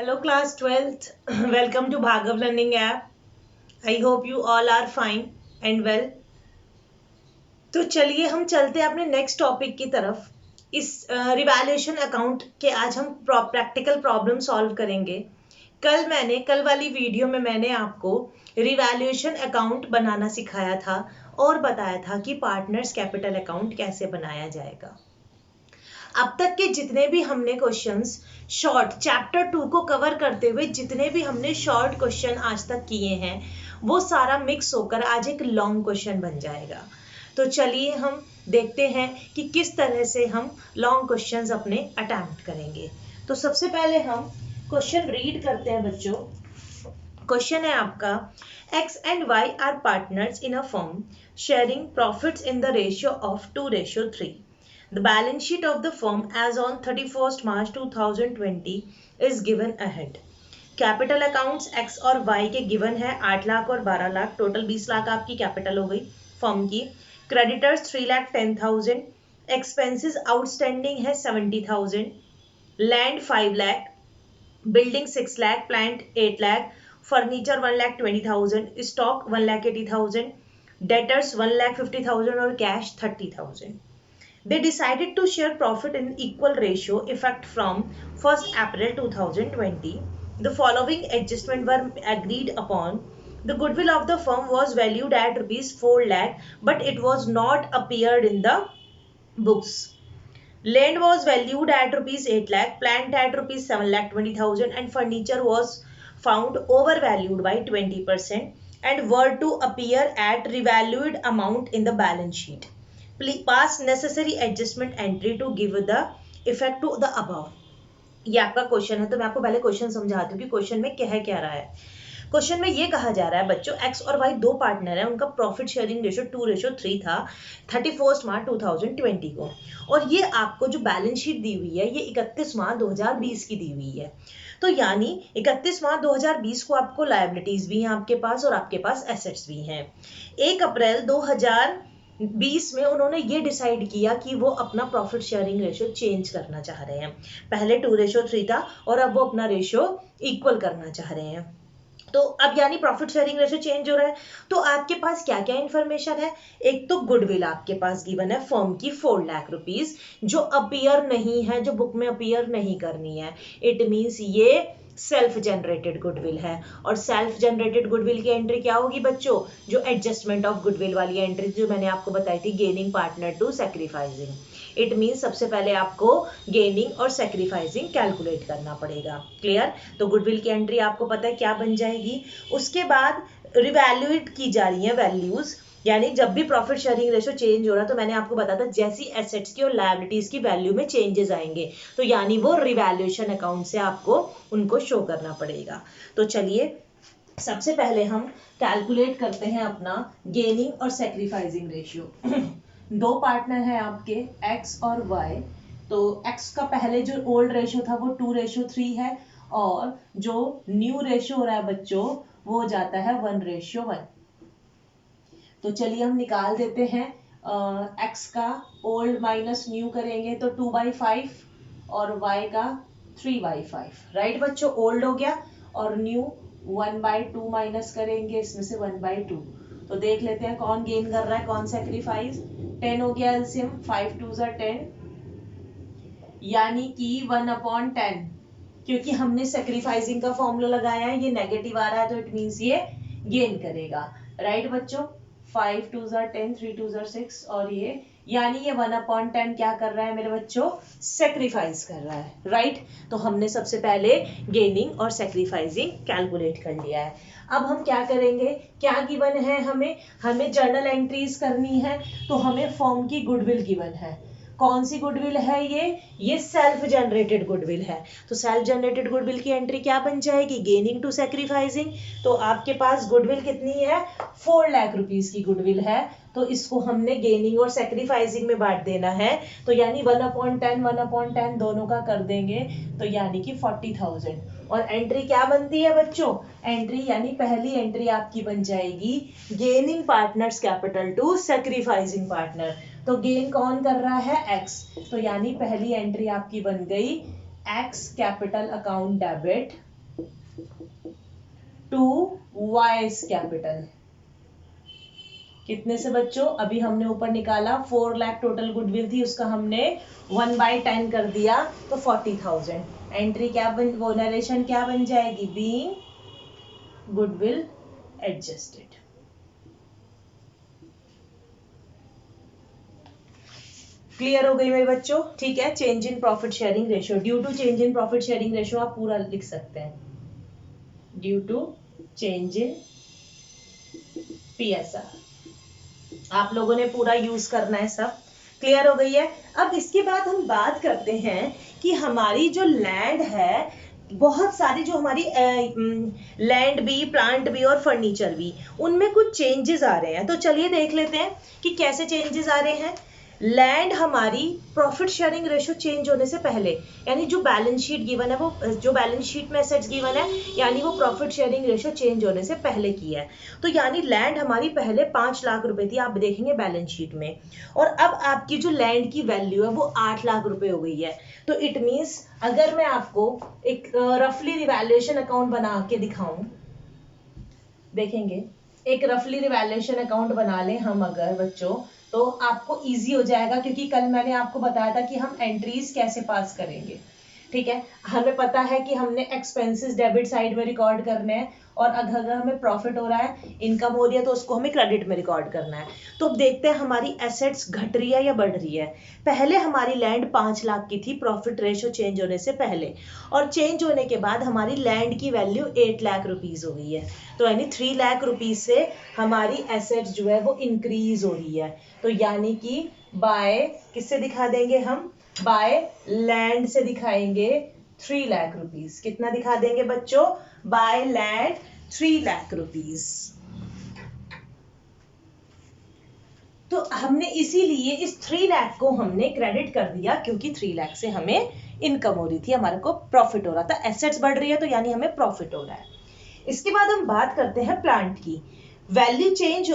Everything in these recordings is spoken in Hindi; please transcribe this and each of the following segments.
Hello class 12th. Welcome to Bhargav Learning app. I hope you all are fine and well. तो चलिए हम चलते हैं अपने नेक्स्ट टॉपिक की तरफ। इस रिवैल्यूएशन अकाउंट के आज हम प्रैक्टिकल प्रॉब्लम सॉल्व करेंगे। कल वाली वीडियो में मैंने आपको रिवैल्यूएशन अकाउंट बनाना सिखाया था और बताया था कि पार्टनर्स कैपिटल अकाउंट कैसे बनाया जाएगा। अब तक के जितने भी हमने क्वेश्चंस शॉर्ट चैप्टर 2 को कवर करते हुए जितने भी हमने शॉर्ट क्वेश्चन आज तक किए हैं वो सारा मिक्स होकर आज एक लॉन्ग क्वेश्चन बन जाएगा। तो चलिए हम देखते हैं कि किस तरह से हम लॉन्ग क्वेश्चंस अपने अटेम्प्ट करेंगे। तो सबसे पहले हम क्वेश्चन रीड करते हैं बच्चों। क्वेश्चन है आपका, X and Y are partners in a firm sharing profits in the ratio of 2:3. The balance sheet of the firm as on 31st March 2020 is given ahead. Capital accounts X और Y के गिवन है 8 लाख और 12 लाख, टोटल 20 लाख आपकी कैपिटल हो गई फर्म की। क्रेडिटर्स 3,10,000, एक्सपेंसेस आउटस्टैंडिंग है 70,000, land 5 lakh, building 6 lakh, plant 8 lakh, furniture 1,20,000, stock 1,80,000, debtors 1,50,000 और cash 30,000। They decided to share profit in equal ratio effect from 1st April 2020. The following adjustments were agreed upon. The goodwill of the firm was valued at rupees 4 lakh, but it was not appeared in the books. Land was valued at rupees 8 lakh, plant at rupees 7,20,000 and furniture was found overvalued by 20% and were to appear at revalued amount in the balance sheet. Pass necessary adjustment entry to give the effect to the above. ये आपका क्वेश्चन है, तो मैं आपको पहले क्वेश्चन समझाती हूँ कि क्वेश्चन में क्या रहा है। क्वेश्चन में ये कहा जा रहा है बच्चों, एक्स और वाई दो पार्टनर हैं, उनका प्रॉफिट शेयरिंग रेशियो 2:3 था 31 मार्च 2020 को, और ये आपको जो बैलेंस शीट दी हुई है ये 31 मार्च 2020 की दी हुई है। तो यानी 31 मार्च 2020 को आपको लायबिलिटीज भी हैं आपके पास और आपके पास एसेट्स भी हैं। 1 अप्रैल 2020 में उन्होंने ये डिसाइड किया कि वो अपना प्रॉफिट शेयरिंग रेशियो चेंज करना चाह रहे हैं। पहले 2:3 था और अब वो अपना रेशियो इक्वल करना चाह रहे हैं। तो अब यानी प्रॉफिट शेयरिंग रेशियो चेंज हो रहा है। तो आपके पास क्या क्या इन्फॉर्मेशन है? एक तो गुडविल आपके पास गिवन है फर्म की 4 लाख रुपीज, जो अपीयर नहीं है, जो बुक में अपीयर नहीं करनी है। इट मीन्स ये सेल्फ जनरेटेड गुडविल है, और सेल्फ जनरेटेड गुडविल की एंट्री क्या होगी बच्चों? जो एडजस्टमेंट ऑफ गुडविल वाली एंट्री जो मैंने आपको बताई थी, gaining partner to sacrificing. It means सबसे पहले आपको गेनिंग और सैक्रिफाइसिंग कैलकुलेट करना पड़ेगा। क्लियर? तो गुडविल की एंट्री आपको पता है क्या बन जाएगी। उसके बाद रिवैल्यूएट की जा रही है वैल्यूज, यानी जब भी प्रॉफिट शेयरिंग रेशियो चेंज हो रहा है तो मैंने आपको बताया था जैसी एसेट्स की और लायबिलिटीज की वैल्यू में चेंजेस आएंगे तो यानी वो रिवैल्यूएशन अकाउंट से आपको उनको शो करना पड़ेगा। तो चलिए सबसे पहले हम कैलकुलेट करते हैं अपना गेनिंग और सैक्रिफाइसिंग रेशियो। दो पार्टनर है आपके एक्स और वाई। तो एक्स का पहले जो ओल्ड रेशियो था वो 2:3 है, और जो न्यू रेशियो हो रहा है बच्चों वो जाता है 1:1। तो चलिए हम निकाल देते हैं। एक्स का ओल्ड माइनस न्यू करेंगे तो 2/5 और वाई का 3/5। राइट बच्चों, ओल्ड हो गया और न्यू 1/2 माइनस करेंगे इसमें से 1/2। तो देख लेते हैं कौन गेन कर रहा है कौन सैक्रिफाइस। 10 हो गया एलसीएम, 5 2 10, यानी कि 1/10, क्योंकि हमने सैक्रिफाइसिंग का फॉर्मूला लगाया है, ये नेगेटिव आ रहा है तो इट मीन्स ये गेन करेगा। राइट बच्चों, 5 2 10, 3 2 6, और ये यानी ये 1/10 क्या कर रहा है मेरे बच्चों? सेक्रीफाइस कर रहा है। राइट? तो हमने सबसे पहले गेनिंग और सेक्रीफाइसिंग कैलकुलेट कर लिया है। अब हम क्या करेंगे? क्या गिवन है हमें जर्नल एंट्रीज करनी है, तो हमें फर्म की गुडविल गिवन है। कौन सी गुडविल है ये सेल्फ जनरेटेड गुडविल है। तो सेल्फ जनरेटेड गुडविल की एंट्री क्या बन जाएगी? Gaining to sacrificing. तो आपके पास गुडविल कितनी है? 4 लाख रुपीस की गुडविल है, तो इसको हमने गेनिंग और सैक्रिफाइसिंग में बांट देना है। तो यानी 1/10 दोनों का कर देंगे तो यानी कि 40,000। और एंट्री क्या बनती है बच्चों? एंट्री यानी पहली एंट्री आपकी बन जाएगी gaining partners capital to sacrificing partner. तो गेन कौन कर रहा है? एक्स। तो यानी पहली एंट्री आपकी बन गई X capital account debit to Y's capital. कितने से बच्चों? अभी हमने ऊपर निकाला 4 लाख टोटल गुडविल थी, उसका हमने 1/10 कर दिया तो 40,000। एंट्री क्या वो नरेशन क्या बन जाएगी? Being goodwill adjusted. क्लियर हो गई मेरे बच्चों? ठीक है। Change in profit sharing ratio, due to change in profit sharing ratio आप पूरा लिख सकते हैं, due to change in PSR। आप लोगों ने पूरा यूज करना है, सब क्लियर हो गई है। अब इसके बाद हम बात करते हैं कि हमारी जो लैंड है, बहुत सारी जो हमारी लैंड भी, प्लांट भी और फर्नीचर भी, उनमें कुछ चेंजेस आ रहे हैं। तो चलिए देख लेते हैं कि कैसे चेंजेस आ रहे हैं। लैंड हमारी प्रॉफिट शेयरिंग रेशियो चेंज होने से पहले, यानी जो बैलेंस शीट गिवन है, वो जो बैलेंस शीट में एसेट्स गिवन है, यानी वो प्रॉफिट शेयरिंग रेशियो चेंज होने से पहले की है। तो यानी लैंड हमारी पहले 5 लाख रुपए थी, आप देखेंगे बैलेंस शीट में, और अब आपकी जो लैंड की वैल्यू है वो 8 लाख रुपए हो गई है। तो इट मीन्स अगर मैं आपको एक रफली रिवैल्यूएशन अकाउंट बना के दिखाऊं, देखेंगे एक रफली रिवैल्यूएशन अकाउंट बना लें हम अगर बच्चों, तो आपको इजी हो जाएगा, क्योंकि कल मैंने आपको बताया था कि हम एंट्रीज कैसे पास करेंगे। ठीक है, हमें पता है कि हमने एक्सपेंसेस डेबिट साइड में रिकॉर्ड करने हैं, और अगर हमें प्रॉफिट हो रहा है, इनकम हो रही है, तो उसको हमें क्रेडिट में रिकॉर्ड करना है। तो अब देखते हैं हमारी एसेट्स घट रही है या बढ़ रही है। पहले हमारी लैंड 5 लाख की थी प्रॉफिट रेशियो चेंज होने से पहले, और चेंज होने के बाद हमारी लैंड की वैल्यू 8 लाख रुपीज हो गई है। तो यानी 3 लाख रुपीज से हमारी एसेट्स जो है वो इंक्रीज हो रही है। तो यानी कि बाय किससे दिखा देंगे हम? बाय लैंड से दिखाएंगे 3 लाख रुपीज। कितना दिखा देंगे बच्चों? By land 3 lakh rupees. तो हमने इसीलिए इस 3 लाख को हमने क्रेडिट कर दिया, क्योंकि 3 लाख से हमें इनकम हो रही थी, हमारे को प्रॉफिट हो रहा था, एसेट्स बढ़ रही है, तो यानी हमें प्रॉफिट हो रहा है। इसके बाद हम बात करते हैं प्लांट की। Value change,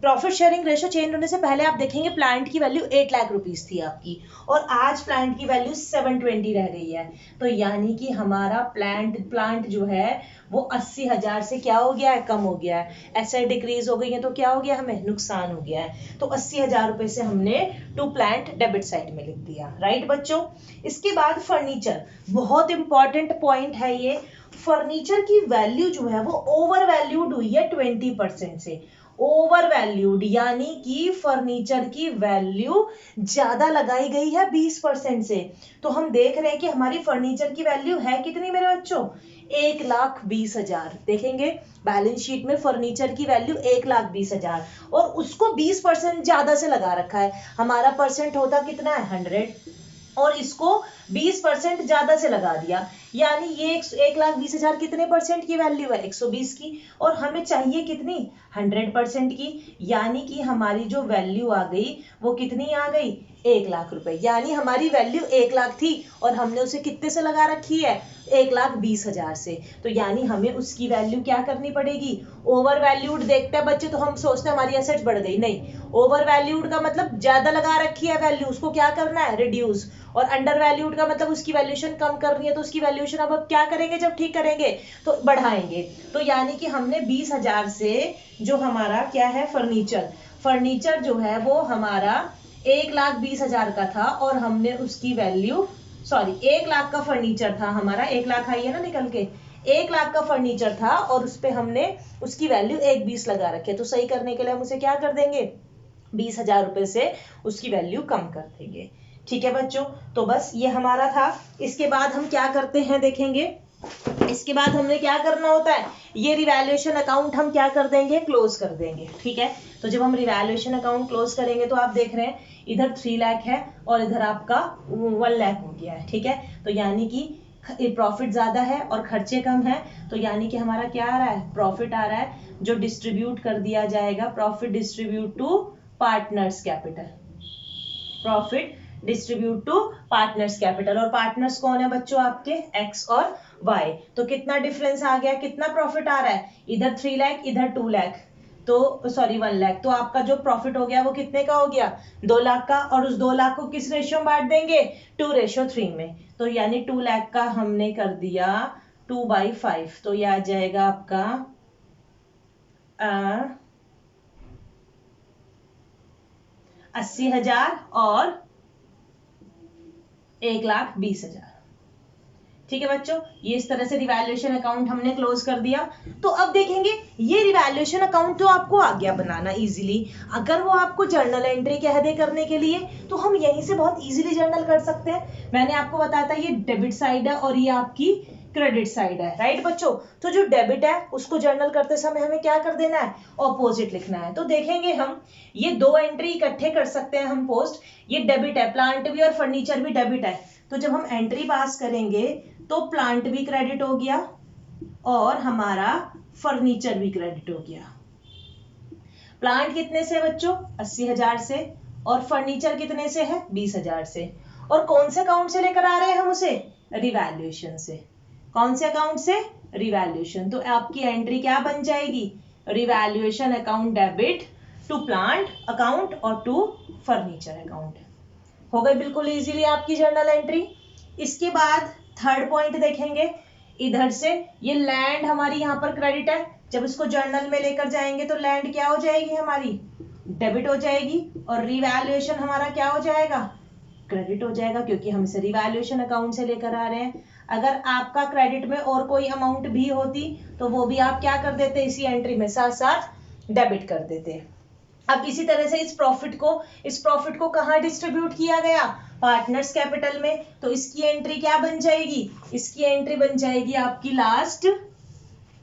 profit sharing ratio change होने से पहले आप देखेंगे प्लांट की वैल्यू 8 लाख रुपीस थी आपकी, और आज प्लांट की वैल्यू 720 रह गई है। तो यानी कि हमारा प्लांट जो है वो 80,000 से क्या हो गया है? कम हो गया है। एसेट डिक्रीज हो गई है, तो क्या हो गया? हमें नुकसान हो गया है। तो 80,000 रुपए से हमने टू प्लांट डेबिट साइड में लिख दिया। राइट बच्चों? इसके बाद फर्नीचर, बहुत इंपॉर्टेंट पॉइंट है ये। फर्नीचर की वैल्यू जो है वो ओवर वैल्यूड हुई है 20% से। ओवर वैल्यूड यानी कि फर्नीचर की वैल्यू ज्यादा लगाई गई है 20% से। तो हम देख रहे हैं कि हमारी फर्नीचर की वैल्यू है कितनी मेरे बच्चों? 1,20,000। देखेंगे बैलेंस शीट में फर्नीचर की वैल्यू 1,20,000, और उसको 20% ज्यादा से लगा रखा है। हमारा परसेंट होता कितना है? 100, और इसको 20% ज्यादा से लगा दिया, यानी ये 1,20,000 कितने परसेंट की वैल्यू है? 120 की, और हमें चाहिए कितनी? 100% की। यानी कि हमारी जो वैल्यू आ गई वो कितनी आ गई? 1 लाख रुपए। यानी हमारी वैल्यू 1 लाख थी, और हमने उसे कितने से लगा रखी है? 1,20,000 से। तो यानी हमें उसकी वैल्यू क्या करनी पड़ेगी? ओवर वैल्यूड देखते हैं बच्चे तो हम सोचते हैं हमारी एसेट्स बढ़ गई, नहीं। ओवर वैल्यूड का मतलब ज्यादा लगा रखी है वैल्यू, उसको क्या करना है? रिड्यूस। और अंडर वैल्यूड का मतलब उसकी वैल्यूएशन कम करनी है, तो उसकी वैल्यूएशन अब क्या करेंगे? जब ठीक करेंगे तो बढ़ाएंगे। तो यानी कि हमने 20,000 से जो हमारा क्या है? फर्नीचर जो है वो हमारा 1,20,000 का था, और हमने उसकी वैल्यू 1 लाख का फर्नीचर था हमारा, 1 लाख आई है ना निकल के, 1 लाख का फर्नीचर था, और उस पर हमने उसकी वैल्यू 1,20 लगा रखी है। तो सही करने के लिए हम उसे क्या कर देंगे? 20,000 रुपए से उसकी वैल्यू कम कर देंगे। ठीक है बच्चों? तो बस ये हमारा था। इसके बाद हम क्या करते हैं देखेंगे। इसके बाद हमने क्या करना होता है? ये रिवैल्यूएशन अकाउंट हम क्या कर देंगे? क्लोज कर देंगे। ठीक है, तो जब हम रिवैल्यूएशन अकाउंट क्लोज करेंगे तो आप देख रहे हैं इधर 3 लाख है और इधर आपका 1 लाख हो गया है। ठीक है, तो यानी कि प्रॉफिट ज्यादा है और खर्चे कम है, तो यानी कि हमारा क्या आ रहा है? प्रॉफिट आ रहा है, जो डिस्ट्रीब्यूट कर दिया जाएगा। Profit distribute to partners capital. Profit distribute to partners capital, और पार्टनर्स कौन है बच्चों? आपके एक्स और वाई। तो कितना डिफरेंस आ गया? कितना प्रॉफिट आ रहा है? इधर 3 लाख, इधर 2 लाख, तो 1 लाख। तो आपका जो प्रॉफिट हो गया वो कितने का हो गया? 2 लाख का। और उस 2 लाख को किस रेशियो में बांट देंगे? 2:3 में। तो यानी 2 लाख का हमने कर दिया 2/5, तो ये आ जाएगा आपका 80,000 और 1,20,000। ठीक है बच्चों, ये इस तरह से रिवैल्यूएशन अकाउंट हमने क्लोज कर दिया। तो अब देखेंगे ये रिवैल्यूएशन अकाउंट तो आपको आ गया बनाना इजीली। अगर वो आपको जर्नल एंट्री कह दे करने के लिए तो हम यहीं से बहुत इजीली जर्नल कर सकते हैं। मैंने आपको बताया था ये डेबिट साइड है और ये आपकी क्रेडिट साइड है, राइट बच्चों। तो जो डेबिट है उसको जर्नल करते समय हमें क्या कर देना है, ऑपोजिट लिखना है। तो देखेंगे हम ये दो एंट्री इकट्ठे कर सकते हैं हम पोस्ट। ये डेबिट है, प्लांट भी और फर्नीचर भी डेबिट है, तो जब हम एंट्री पास करेंगे तो प्लांट भी क्रेडिट हो गया और हमारा फर्नीचर भी क्रेडिट हो गया। प्लांट कितने से बच्चों, 80,000 से, और फर्नीचर कितने से है, 20,000 से। और कौन से अकाउंट से लेकर आ रहे हैं हम उसे, रिवैल्यूएशन से। कौन से अकाउंट से, रिवैल्यूएशन। तो आपकी एंट्री क्या बन जाएगी, revaluation account debit to plant account और टू फर्नीचर अकाउंट। हो गई बिल्कुल इजीली आपकी जर्नल एंट्री। इसके बाद थर्ड पॉइंट देखेंगे, इधर से ये लैंड हमारी यहाँ पर क्रेडिट है, जब इसको जर्नल में लेकर जाएंगे तो लैंड क्या हो जाएगी, हमारी डेबिट हो जाएगी, और रिवैल्यूएशन हमारा क्या हो जाएगा, क्रेडिट हो जाएगा, क्योंकि हम इसे रिवैल्यूएशन अकाउंट से लेकर आ रहे हैं। अगर आपका क्रेडिट में और कोई अमाउंट भी होती तो वो भी आप क्या कर देते, इसी एंट्री में साथ साथ डेबिट कर देते। अब इसी तरह से इस प्रॉफिट को कहाँ डिस्ट्रीब्यूट किया गया, पार्टनर्स कैपिटल में। तो इसकी एंट्री क्या बन जाएगी, इसकी एंट्री बन जाएगी आपकी लास्ट,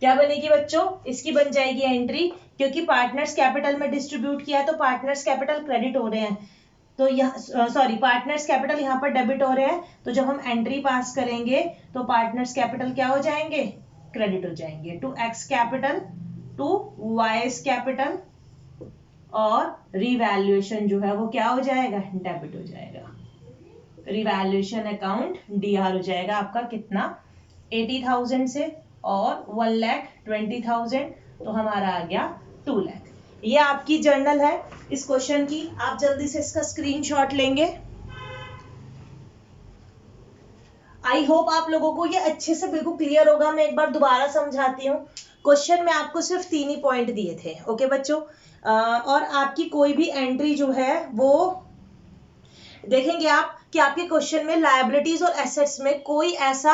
क्या बनेगी बच्चों, इसकी बन जाएगी एंट्री, क्योंकि पार्टनर्स कैपिटल में डिस्ट्रीब्यूट किया तो पार्टनर्स कैपिटल क्रेडिट हो रहे हैं, तो यहाँ सॉरी पार्टनर्स कैपिटल यहाँ पर डेबिट हो रहे हैं। तो जब हम एंट्री पास करेंगे तो पार्टनर्स कैपिटल क्या हो जाएंगे, क्रेडिट हो जाएंगे, to X capital to Y's capital, और रिवैल्यूएशन जो है वो क्या हो जाएगा, डेबिट हो जाएगा। रिवैल्यूएशन अकाउंट डीआर हो जाएगा आपका कितना, 80,000 से, और 1,20,000, तो हमारा आ गया 2 लाख। ये आपकी जर्नल है इस क्वेश्चन की, आप जल्दी से इसका स्क्रीनशॉट लेंगे। आई होप आप लोगों को ये अच्छे से बिल्कुल क्लियर होगा। मैं एक बार दोबारा समझाती हूँ। क्वेश्चन में आपको सिर्फ 3 ही पॉइंट दिए थे, ओके बच्चों। और आपकी कोई भी एंट्री जो है वो देखेंगे आप कि आपके क्वेश्चन में लायबिलिटीज और एसेट्स में कोई ऐसा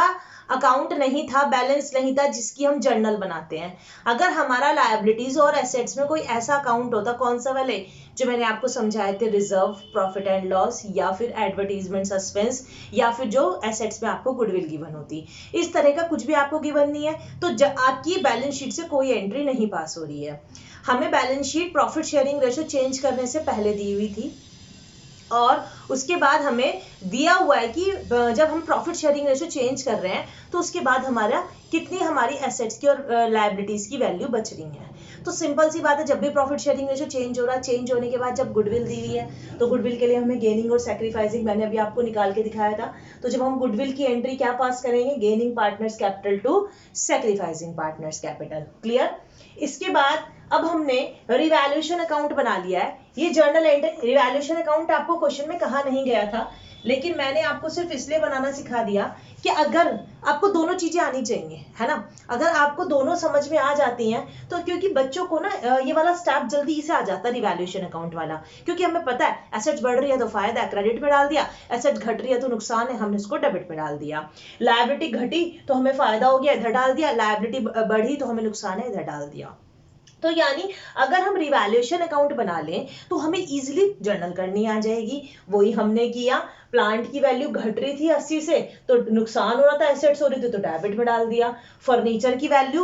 अकाउंट नहीं था, बैलेंस नहीं था जिसकी हम जर्नल बनाते हैं। अगर हमारा लायबिलिटीज और एसेट्स में कोई ऐसा अकाउंट होता, कौन सा वाले जो मैंने आपको समझाए थे, रिजर्व, प्रॉफिट एंड लॉस, या फिर एडवर्टीजमेंट सस्पेंस, या फिर जो एसेट्स में आपको गुडविल गिवन होती, इस तरह का कुछ भी आपको गिवन नहीं है, तो आपकी बैलेंस शीट से कोई एंट्री नहीं पास हो रही है। हमें balance sheet profit sharing ratio change करने से पहले दी हुई थी, और उसके बाद हमें दिया हुआ है कि जब हम प्रॉफिट शेयरिंग रेशियो चेंज कर रहे हैं तो उसके बाद हमारा कितनी हमारी एसेट्स की और लायबिलिटीज की वैल्यू बच रही है। तो सिंपल सी बात है, जब भी प्रॉफिट शेयरिंग रेशियो चेंज हो रहा है, चेंज होने के बाद जब गुडविल दी हुई है तो गुडविल के लिए हमें गेनिंग और सैक्रिफाइसिंग, मैंने अभी आपको निकाल के दिखाया था। तो जब हम गुडविल की एंट्री क्या पास करेंगे, gaining partners capital to sacrificing partners capital. Clear. इसके बाद अब हमने रिवैल्यूएशन अकाउंट बना लिया है। ये जर्नल एंट्री रिवैल्यूएशन अकाउंट आपको क्वेश्चन में कहा नहीं गया था, लेकिन मैंने आपको सिर्फ इसलिए बनाना सिखा दिया कि अगर आपको दोनों चीजें आनी चाहिए, है ना। अगर आपको दोनों समझ में आ जाती हैं तो, क्योंकि बच्चों को ना ये वाला स्टेप जल्दी से आ जाता है रिवैल्यूएशन अकाउंट वाला, क्योंकि हमें पता है एसेट्स बढ़ रही है तो फायदा है, क्रेडिट में डाल दिया, एसेट्स घट रही है तो नुकसान है, हमने इसको डेबिट में डाल दिया। लायबिलिटी घटी तो हमें फायदा हो गया, इधर डाल दिया, लायबिलिटी बढ़ी तो हमें नुकसान है, इधर डाल दिया। तो यानी अगर हम रिवैल्यूएशन अकाउंट बना लें तो हमें इजीली जर्नल करनी आ जाएगी। वही हमने किया, प्लांट की वैल्यू घट रही थी 80 से तो नुकसान हो रहा था, एसेट्स हो रही थी तो डेबिट में डाल दिया। फर्नीचर की वैल्यू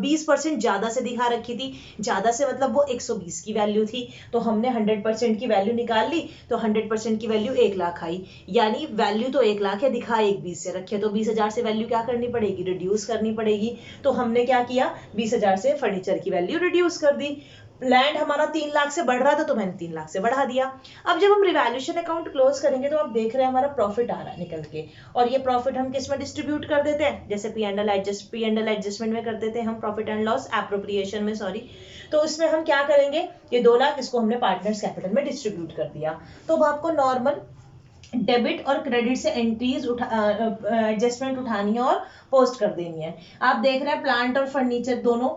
20% ज्यादा से दिखा रखी थी, ज्यादा से मतलब वो 120 की वैल्यू थी, तो हमने 100% की वैल्यू निकाल ली, तो 100% की वैल्यू 1 लाख आई। यानी वैल्यू तो 1 लाख है, दिखा 120 से रखे, तो 20,000 से वैल्यू क्या करनी पड़ेगी, रिड्यूस करनी पड़ेगी। तो हमने क्या किया, 20,000 से फर्नीचर की वैल्यू रिड्यूस कर दी। लैंड हमारा 3 लाख से बढ़ रहा था तो मैंने 3 लाख से बढ़ा दिया। अब जब हम रिवैल्यूएशन अकाउंट क्लोज करेंगे तो आप देख रहे हैं हमारा प्रॉफिट आ रहा है निकल के, और ये प्रॉफिट हम किस में डिस्ट्रीब्यूट कर देते हैं, जैसे पी एंड एल एडजस्टमेंट में कर देते हैं हम, प्रॉफिट एंड लॉस एप्रोप्रिएशन में, सॉरी। तो इसमें हम क्या करेंगे, ये 2 लाख इसको हमने पार्टनर्स कैपिटल में डिस्ट्रीब्यूट कर दिया। तो अब आपको नॉर्मल डेबिट और क्रेडिट से एंट्रीज एडजस्टमेंट उठानी है और पोस्ट कर देनी है। आप देख रहे हैं प्लांट और फर्नीचर दोनों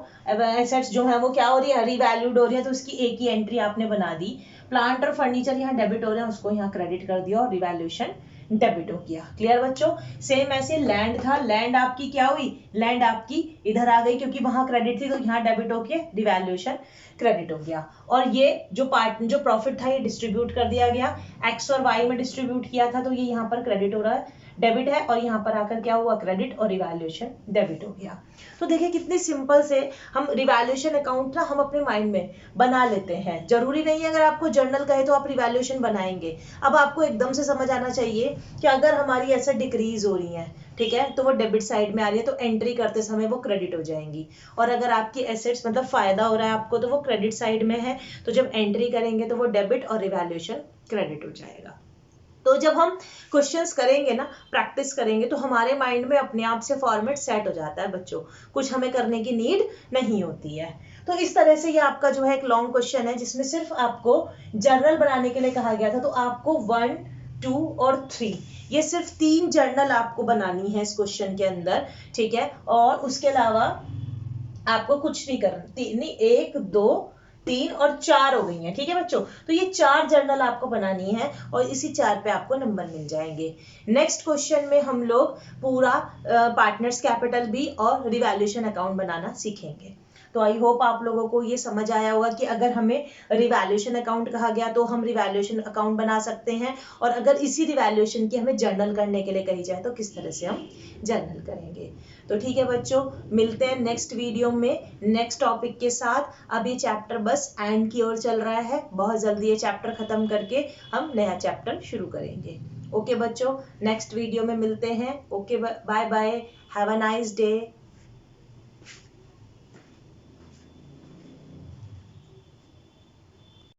एसेट्स जो है वो क्या हो रही है, रिवैल्यूड हो रही है, तो उसकी एक ही एंट्री आपने बना दी। प्लांट और फर्नीचर यहाँ डेबिट हो रहे हैं, उसको यहाँ क्रेडिट कर दिया और रिवैल्यूएशन डेबिट हो गया। क्लियर बच्चों? सेम ऐसे लैंड था, लैंड आपकी क्या हुई, लैंड आपकी इधर आ गई क्योंकि वहां क्रेडिट थी, तो यहाँ डेबिट होके रिवैल्यूएशन क्रेडिट हो गया। और ये जो प्रॉफिट था ये डिस्ट्रीब्यूट कर दिया गया, एक्स और वाई में डिस्ट्रीब्यूट किया था, तो ये यहाँ पर क्रेडिट हो रहा है, डेबिट है, और यहाँ पर आकर क्या हुआ, क्रेडिट और रिवैल्यूएशन डेबिट हो गया। तो देखिए कितनी सिंपल से हम रिवैल्यूएशन अकाउंट ना हम अपने माइंड में बना लेते हैं। जरूरी नहीं है अगर आपको जर्नल कहे तो आप रिवैल्यूएशन बनाएंगे। अब आपको एकदम से समझ आना चाहिए कि अगर हमारी एसेट डिक्रीज हो रही है, ठीक है, तो वो डेबिट साइड में आ रही है, तो एंट्री करते समय वो क्रेडिट हो जाएंगी। और अगर आपकी एसेट्स मतलब फायदा हो रहा है आपको, तो वो क्रेडिट साइड में है, तो जब एंट्री करेंगे तो वो डेबिट और रिवैल्यूएशन क्रेडिट हो जाएगा। तो जब हम क्वेश्चंस करेंगे ना, प्रैक्टिस करेंगे, तो हमारे माइंड में अपने आप से फॉर्मेट सेट हो जाता है बच्चों, कुछ हमें करने की नीड नहीं होती है। तो इस तरह से ये आपका जो है एक लॉन्ग क्वेश्चन है जिसमें सिर्फ आपको जर्नल बनाने के लिए कहा गया था। तो आपको 1, 2 और 3 ये सिर्फ 3 जर्नल आपको बनानी है इस क्वेश्चन के अंदर, ठीक है। और उसके अलावा आपको कुछ नहीं करना, नहीं 1, 2, 3 और 4 हो गई हैं, ठीक है बच्चों। तो ये 4 जर्नल आपको बनानी है और इसी 4 पे आपको नंबर मिल जाएंगे। नेक्स्ट क्वेश्चन में हम लोग पूरा पार्टनर्स कैपिटल भी और रिवैल्यूएशन अकाउंट बनाना सीखेंगे। तो आई होप आप लोगों को ये समझ आया होगा कि अगर हमें रिवैल्यूएशन अकाउंट कहा गया तो हम रिवैल्यूएशन अकाउंट बना सकते हैं, और अगर इसी रिवैल्यूएशन की हमें जर्नल करने के लिए कही जाए तो किस तरह से हम जर्नल करेंगे। तो ठीक है बच्चों, मिलते हैं नेक्स्ट वीडियो में नेक्स्ट टॉपिक के साथ। अब ये चैप्टर बस एंड की ओर चल रहा है, बहुत जल्दी ये चैप्टर खत्म करके हम नया चैप्टर शुरू करेंगे। ओके बच्चों, नेक्स्ट वीडियो में मिलते हैं। Okay, bye bye, have a nice day.